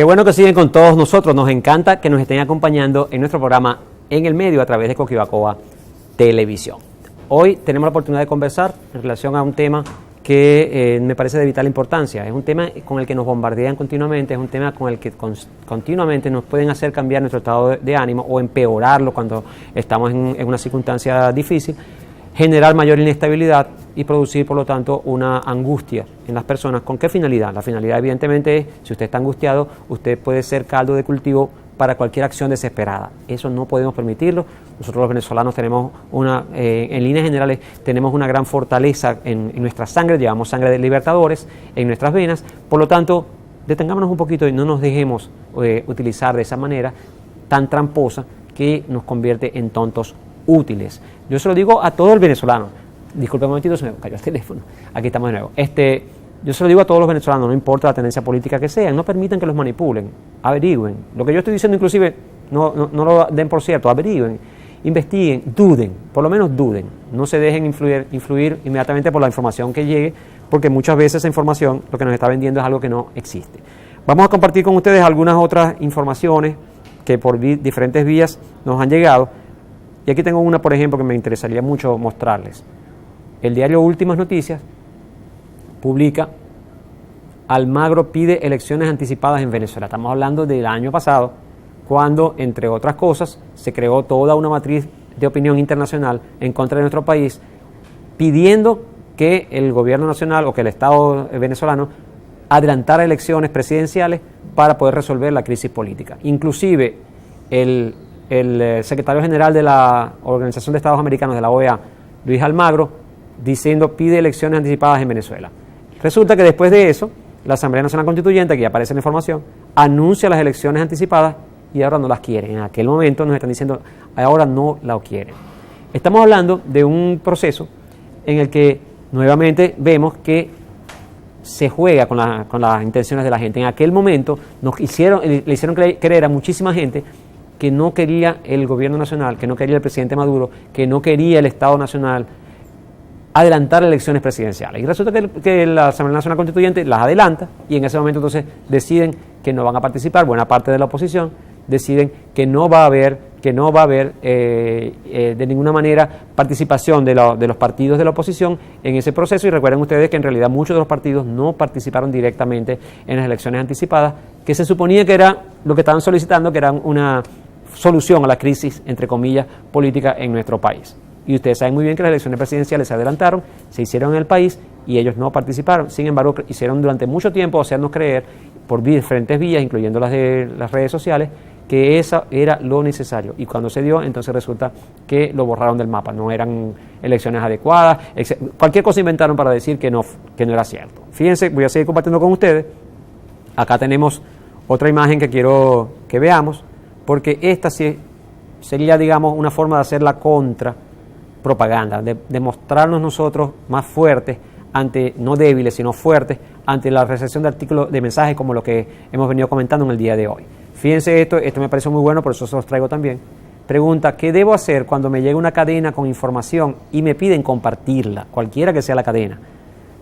Qué bueno que siguen con todos nosotros. Nos encanta que nos estén acompañando en nuestro programa En el Medio a través de Coquibacoa Televisión. Hoy tenemos la oportunidad de conversar en relación a un tema que me parece de vital importancia. Es un tema con el que nos bombardean continuamente, es un tema con el que continuamente nos pueden hacer cambiar nuestro estado de ánimo o empeorarlo cuando estamos en una circunstancia difícil, generar mayor inestabilidad y producir, por lo tanto, una angustia en las personas. ¿Con qué finalidad? La finalidad, evidentemente, es, si usted está angustiado, usted puede ser caldo de cultivo para cualquier acción desesperada. Eso no podemos permitirlo. Nosotros los venezolanos tenemos en líneas generales, tenemos una gran fortaleza en nuestra sangre, llevamos sangre de libertadores en nuestras venas, por lo tanto, detengámonos un poquito y no nos dejemos utilizar de esa manera tan tramposa que nos convierte en tontos útiles. Yo se lo digo a todo el venezolano. Disculpe un momentito, se me cayó el teléfono. Aquí estamos de nuevo. Yo se lo digo a todos los venezolanos, no importa la tendencia política que sea, no permitan que los manipulen, averigüen. Lo que yo estoy diciendo inclusive, no lo den por cierto, averigüen, investiguen, duden, por lo menos duden. No se dejen influir inmediatamente por la información que llegue, porque muchas veces esa información lo que nos está vendiendo es algo que no existe. Vamos a compartir con ustedes algunas otras informaciones que por diferentes vías nos han llegado. Y aquí tengo una, por ejemplo, que me interesaría mucho mostrarles. El diario Últimas Noticias publica: Almagro pide elecciones anticipadas en Venezuela. Estamos hablando del año pasado, cuando, entre otras cosas, se creó toda una matriz de opinión internacional en contra de nuestro país, pidiendo que el gobierno nacional o que el Estado venezolano adelantara elecciones presidenciales para poder resolver la crisis política. Inclusive, el secretario general de la Organización de Estados Americanos, de la OEA, Luis Almagro, diciendo pide elecciones anticipadas en Venezuela. Resulta que después de eso, la Asamblea Nacional Constituyente, que ya aparece en la información, anuncia las elecciones anticipadas y ahora no las quieren. En aquel momento nos están diciendo, ahora no la quieren. Estamos hablando de un proceso en el que nuevamente vemos que se juega con las intenciones de la gente. En aquel momento le hicieron creer a muchísima gente que no quería el gobierno nacional, que no quería el presidente Maduro, que no quería el Estado Nacional adelantar elecciones presidenciales. Y resulta que la Asamblea Nacional Constituyente las adelanta y en ese momento entonces deciden que no van a participar, buena parte de la oposición deciden que no va a haber de ninguna manera participación de los partidos de la oposición en ese proceso. Y recuerden ustedes que en realidad muchos de los partidos no participaron directamente en las elecciones anticipadas, que se suponía que era lo que estaban solicitando, que era una solución a la crisis, entre comillas, política en nuestro país. Y ustedes saben muy bien que las elecciones presidenciales se adelantaron, se hicieron en el país y ellos no participaron. Sin embargo, hicieron durante mucho tiempo hacernos creer por diferentes vías, incluyendo las de las redes sociales, que eso era lo necesario. Y cuando se dio, entonces resulta que lo borraron del mapa. No eran elecciones adecuadas, cualquier cosa inventaron para decir que no era cierto. Fíjense, voy a seguir compartiendo con ustedes. Acá tenemos otra imagen que quiero que veamos, porque esta sí sería, digamos, una forma de hacer la contrapropaganda, de mostrarnos nosotros más fuertes, no débiles, sino fuertes, ante la recepción de artículos, de mensajes como lo que hemos venido comentando en el día de hoy. Fíjense esto me parece muy bueno, por eso se los traigo también. Pregunta: ¿qué debo hacer cuando me llega una cadena con información y me piden compartirla, cualquiera que sea la cadena?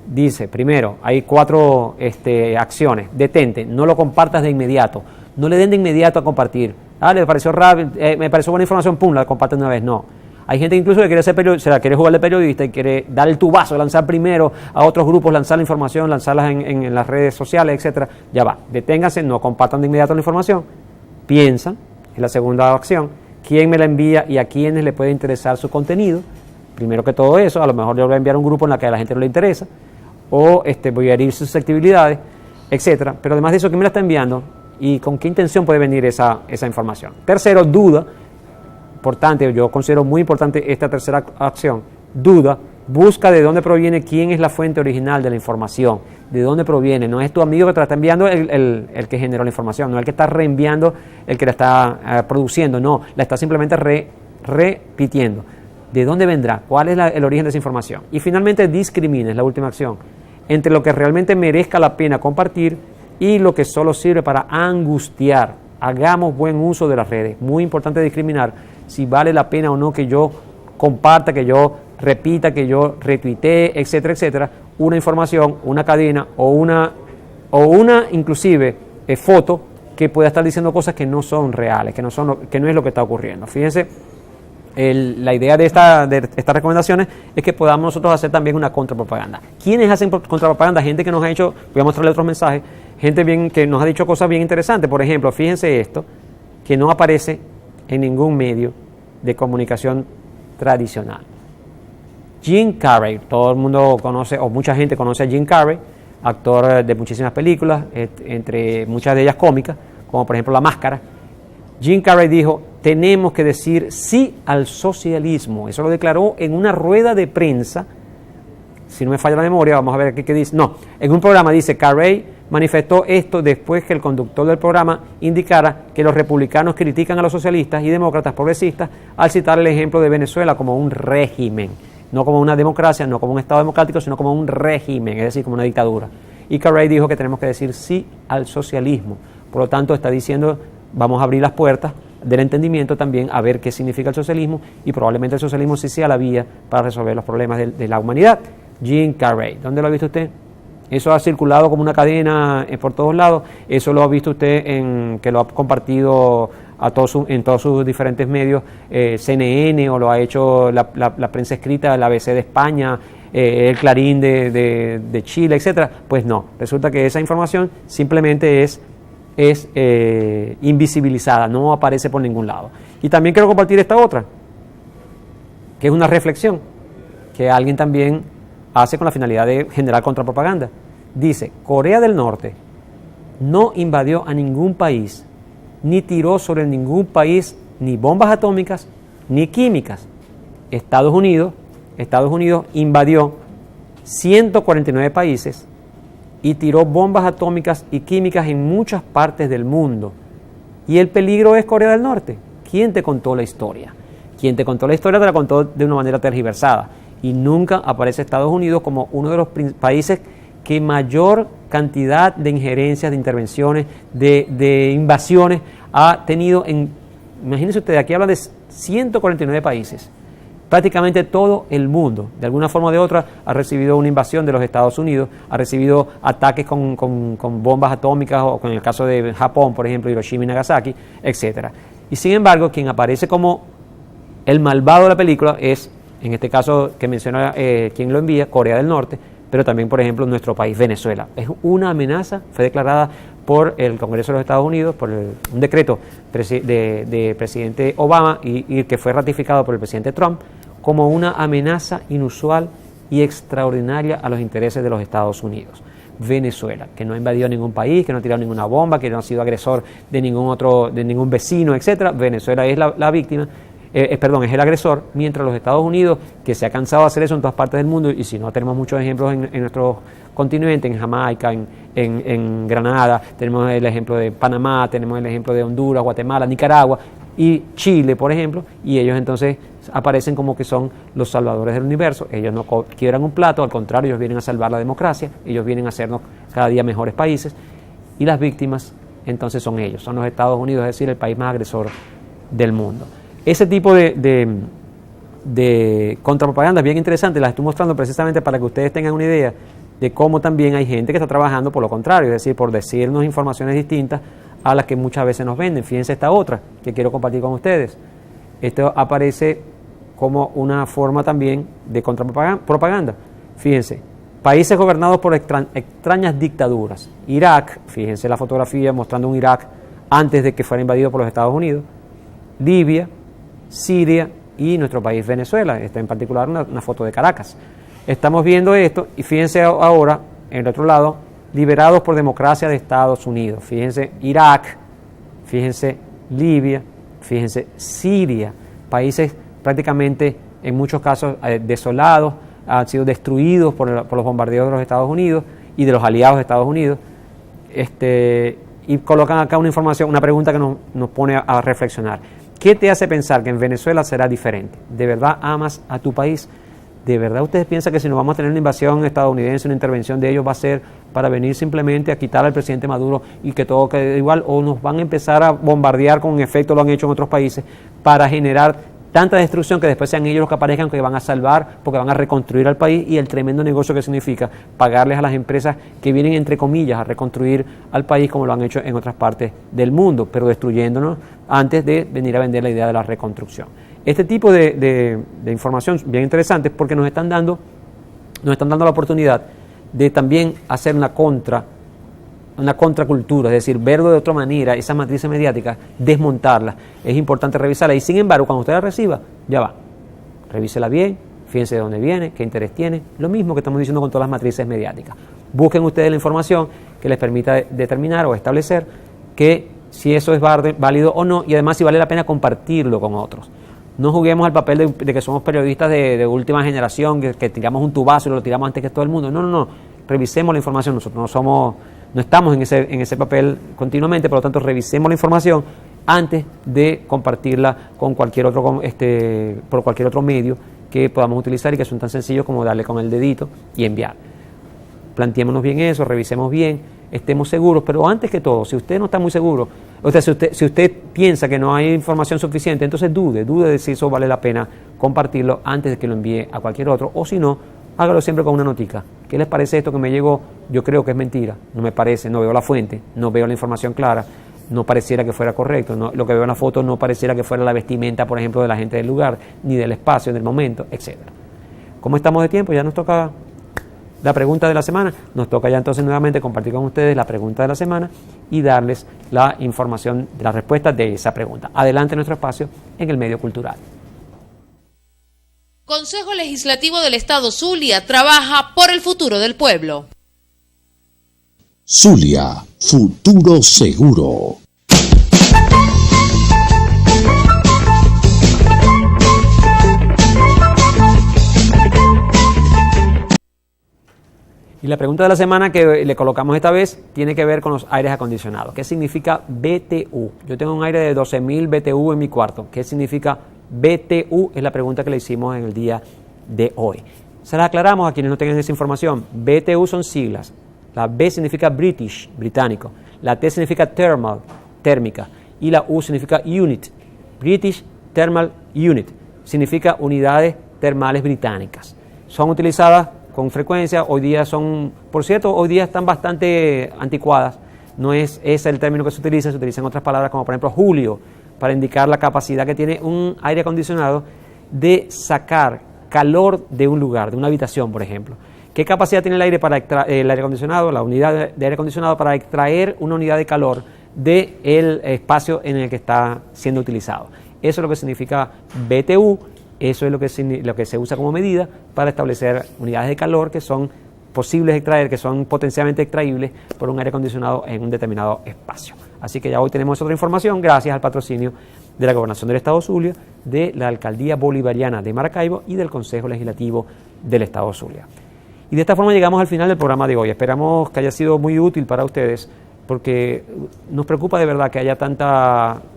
Dice, primero, hay 4 acciones. Detente, no lo compartas de inmediato, no le den de inmediato a compartir. Le pareció raro, me pareció buena información, pum, la comparten de una vez. No. Hay gente incluso que quiere jugar de periodista y quiere dar el tubazo, lanzar primero a otros grupos, lanzar la información, lanzarlas en las redes sociales, etcétera. Ya va, deténganse, no compartan de inmediato la información. Piensan, es la segunda acción, quién me la envía y a quiénes le puede interesar su contenido. Primero que todo eso, a lo mejor yo voy a enviar a un grupo en el que a la gente no le interesa, o voy a herir susceptibilidades, etcétera. Pero además de eso, ¿quién me la está enviando y con qué intención puede venir esa información? Tercero, duda. Importante, yo considero muy importante esta tercera acción. Duda, busca de dónde proviene, quién es la fuente original de la información, de dónde proviene. No es tu amigo que te la está enviando el que generó la información, no el que está reenviando, el que la está produciendo, no, la está simplemente repitiendo. ¿De dónde vendrá? ¿Cuál es el origen de esa información? Y finalmente, discrimina, es la última acción, entre lo que realmente merezca la pena compartir y lo que solo sirve para angustiar. Hagamos buen uso de las redes. Muy importante discriminar si vale la pena o no que yo comparta, que yo repita, que yo retuitee, etcétera, etcétera, una información, una cadena o una inclusive foto que pueda estar diciendo cosas que no son reales, que no es lo que está ocurriendo. Fíjense, la idea de estas recomendaciones es que podamos nosotros hacer también una contrapropaganda. ¿Quiénes hacen contrapropaganda? Gente que nos ha hecho, voy a mostrarle otros mensajes, gente que nos ha dicho cosas bien interesantes. Por ejemplo, fíjense esto, que no aparece en ningún medio de comunicación tradicional. Jim Carrey, todo el mundo conoce, o mucha gente conoce a Jim Carrey, actor de muchísimas películas, entre muchas de ellas cómicas, como por ejemplo La Máscara. Jim Carrey dijo: tenemos que decir sí al socialismo. Eso lo declaró en una rueda de prensa. Si no me falla la memoria, vamos a ver aquí qué dice. No, en un programa dice: Carrey manifestó esto después que el conductor del programa indicara que los republicanos critican a los socialistas y demócratas progresistas al citar el ejemplo de Venezuela como un régimen. No como una democracia, no como un Estado democrático, sino como un régimen, es decir, como una dictadura. Y Carrey dijo que tenemos que decir sí al socialismo. Por lo tanto, está diciendo: vamos a abrir las puertas del entendimiento también a ver qué significa el socialismo, y probablemente el socialismo sí sea la vía para resolver los problemas de la humanidad. Jim Carrey, ¿dónde lo ha visto usted? Eso ha circulado como una cadena por todos lados. Eso lo ha visto usted que lo ha compartido en todos sus diferentes medios, CNN, o lo ha hecho la prensa escrita, la ABC de España, el Clarín de Chile, etcétera. Pues no, resulta que esa información simplemente es invisibilizada, no aparece por ningún lado. Y también quiero compartir esta otra, que es una reflexión que alguien también hace con la finalidad de generar contrapropaganda. Dice: Corea del Norte no invadió a ningún país, ni tiró sobre ningún país ni bombas atómicas ni químicas. Estados Unidos invadió 149 países y tiró bombas atómicas y químicas en muchas partes del mundo. Y el peligro es Corea del Norte. ¿Quién te contó la historia? Quien te contó la historia te la contó de una manera tergiversada. Y nunca aparece Estados Unidos como uno de los países que mayor cantidad de injerencias, de intervenciones, de invasiones ha tenido imagínense ustedes, aquí habla de 149 países. Prácticamente todo el mundo, de alguna forma o de otra, ha recibido una invasión de los Estados Unidos, ha recibido ataques con bombas atómicas, o con el caso de Japón, por ejemplo, Hiroshima y Nagasaki, etc. Y sin embargo, quien aparece como el malvado de la película es, en este caso que menciona quien lo envía, Corea del Norte, pero también, por ejemplo, nuestro país, Venezuela. Es una amenaza, fue declarada por el Congreso de los Estados Unidos, por un decreto de presidente Obama y que fue ratificado por el presidente Trump, como una amenaza inusual y extraordinaria a los intereses de los Estados Unidos. Venezuela, que no ha invadido ningún país, que no ha tirado ninguna bomba, que no ha sido agresor de ningún vecino, etcétera. Venezuela es la víctima. Es el agresor, mientras los Estados Unidos, que se ha cansado de hacer eso en todas partes del mundo, y si no tenemos muchos ejemplos en nuestro continente, en Jamaica, en Granada, tenemos el ejemplo de Panamá, tenemos el ejemplo de Honduras, Guatemala, Nicaragua y Chile, por ejemplo, y ellos entonces aparecen como que son los salvadores del universo. Ellos no quiebran un plato, al contrario, ellos vienen a salvar la democracia, ellos vienen a hacernos cada día mejores países, y las víctimas entonces son ellos, son los Estados Unidos, es decir, el país más agresor del mundo. Ese tipo de contrapropaganda es bien interesante, las estoy mostrando precisamente para que ustedes tengan una idea de cómo también hay gente que está trabajando por lo contrario, es decir, por decirnos informaciones distintas a las que muchas veces nos venden. Fíjense esta otra que quiero compartir con ustedes. Esto aparece como una forma también de contrapropaganda. Fíjense, países gobernados por extrañas dictaduras. Irak, fíjense la fotografía mostrando un Irak antes de que fuera invadido por los Estados Unidos. Libia, Siria y nuestro país Venezuela. Esta en particular una foto de Caracas. Estamos viendo esto y fíjense ahora, en el otro lado, liberados por democracia de Estados Unidos. Fíjense Irak, fíjense Libia, fíjense Siria, países prácticamente en muchos casos desolados, han sido destruidos por los bombardeos de los Estados Unidos y de los aliados de Estados Unidos. Y colocan acá una información, una pregunta que nos pone a reflexionar. ¿Qué te hace pensar que en Venezuela será diferente? ¿De verdad amas a tu país? ¿De verdad ustedes piensan que si nos vamos a tener una invasión estadounidense, una intervención de ellos, va a ser para venir simplemente a quitar al presidente Maduro y que todo quede igual? ¿O nos van a empezar a bombardear con efecto, lo han hecho en otros países, para generar tanta destrucción que después sean ellos los que aparezcan, que van a salvar, porque van a reconstruir al país, y el tremendo negocio que significa pagarles a las empresas que vienen, entre comillas, a reconstruir al país como lo han hecho en otras partes del mundo, pero destruyéndonos antes de venir a vender la idea de la reconstrucción. Este tipo de información bien interesante porque nos están dando la oportunidad de también hacer una contracultura, es decir, verlo de otra manera, esas matrices mediáticas, desmontarlas. Es importante revisarlas y, sin embargo, cuando usted la reciba, ya va, revísela bien, fíjense de dónde viene, qué interés tiene, lo mismo que estamos diciendo con todas las matrices mediáticas. Busquen ustedes la información que les permita determinar o establecer que si eso es válido o no, y además si vale la pena compartirlo con otros. No juguemos al papel de que somos periodistas de última generación, que tiramos un tubazo y lo tiramos antes que todo el mundo. No. Revisemos la información. Nosotros no estamos en ese papel continuamente, por lo tanto revisemos la información antes de compartirla con por cualquier otro medio que podamos utilizar y que son tan sencillos como darle con el dedito y enviar. Planteémonos bien eso, revisemos bien, estemos seguros, pero antes que todo, si usted no está muy seguro, o sea, si usted piensa que no hay información suficiente, entonces dude de si eso vale la pena compartirlo antes de que lo envíe a cualquier otro, o si no, hágalo siempre con una notica. ¿Qué les parece esto que me llegó? Yo creo que es mentira, no me parece, no veo la fuente, no veo la información clara, no pareciera que fuera correcto, lo que veo en la foto no pareciera que fuera la vestimenta, por ejemplo, de la gente del lugar, ni del espacio, del momento, etc. ¿Cómo estamos de tiempo? Ya nos toca la pregunta de la semana. Nos toca ya entonces nuevamente compartir con ustedes la pregunta de la semana y darles la información de la respuesta de esa pregunta. Adelante nuestro espacio en el medio cultural. Consejo Legislativo del Estado Zulia trabaja por el futuro del pueblo. Zulia, futuro seguro. Y la pregunta de la semana que le colocamos esta vez tiene que ver con los aires acondicionados. ¿Qué significa BTU? Yo tengo un aire de 12.000 BTU en mi cuarto. ¿Qué significa BTU? Es la pregunta que le hicimos en el día de hoy. Se la aclaramos a quienes no tengan esa información. BTU son siglas. La B significa British, británico. La T significa thermal, térmica. Y la U significa unit. British Thermal Unit. Significa unidades termales británicas. Son utilizadas con frecuencia. Hoy día hoy día están bastante anticuadas. No es ese el término que se utilizan otras palabras como por ejemplo Julio, para indicar la capacidad que tiene un aire acondicionado de sacar calor de un lugar, de una habitación, por ejemplo. ¿Qué capacidad tiene el aire acondicionado, la unidad de aire acondicionado, para extraer una unidad de calor del espacio en el que está siendo utilizado? Eso es lo que significa BTU, eso es lo que se usa como medida para establecer unidades de calor que son posibles de extraer, que son potencialmente extraíbles por un aire acondicionado en un determinado espacio. Así que ya hoy tenemos otra información gracias al patrocinio de la Gobernación del Estado Zulia, de la Alcaldía Bolivariana de Maracaibo y del Consejo Legislativo del Estado Zulia. Y de esta forma llegamos al final del programa de hoy. Esperamos que haya sido muy útil para ustedes, porque nos preocupa de verdad que haya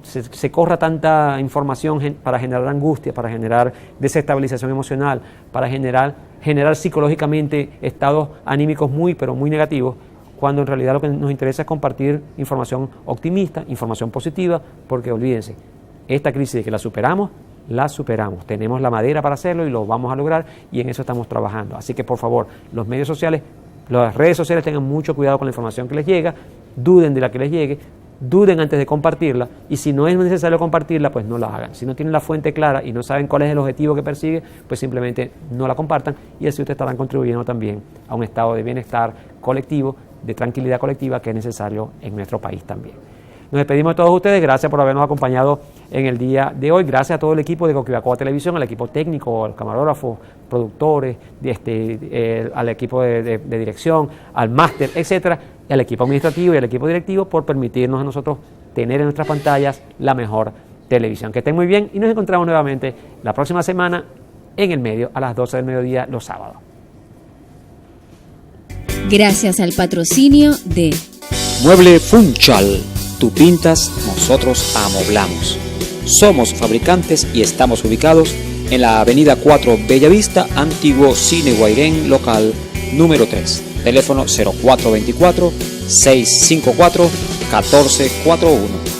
se corra tanta información para generar angustia, para generar desestabilización emocional, para generar psicológicamente estados anímicos pero muy negativos, cuando en realidad lo que nos interesa es compartir información optimista, información positiva, porque olvídense, esta crisis de que la superamos, tenemos la madera para hacerlo y lo vamos a lograr, y en eso estamos trabajando. Así que por favor, los medios sociales, las redes sociales, tengan mucho cuidado con la información que les llega, duden de la que les llegue, duden antes de compartirla, y si no es necesario compartirla, pues no la hagan. Si no tienen la fuente clara y no saben cuál es el objetivo que persigue, pues simplemente no la compartan, y así ustedes estarán contribuyendo también a un estado de bienestar colectivo, de tranquilidad colectiva, que es necesario en nuestro país también. Nos despedimos de todos ustedes, gracias por habernos acompañado en el día de hoy, gracias a todo el equipo de Coquibacoa Televisión, al equipo técnico, al camarógrafo, productores, al equipo de dirección, al máster, etcétera, y al equipo administrativo y al equipo directivo por permitirnos a nosotros tener en nuestras pantallas la mejor televisión. Que estén muy bien y nos encontramos nuevamente la próxima semana en el medio a las 12 del mediodía los sábados. Gracias al patrocinio de Mueble Funchal. Tú pintas, nosotros amoblamos. Somos fabricantes y estamos ubicados en la avenida 4 Bellavista, antiguo Cine Guairén, local número 3. Teléfono 0424-654-1441.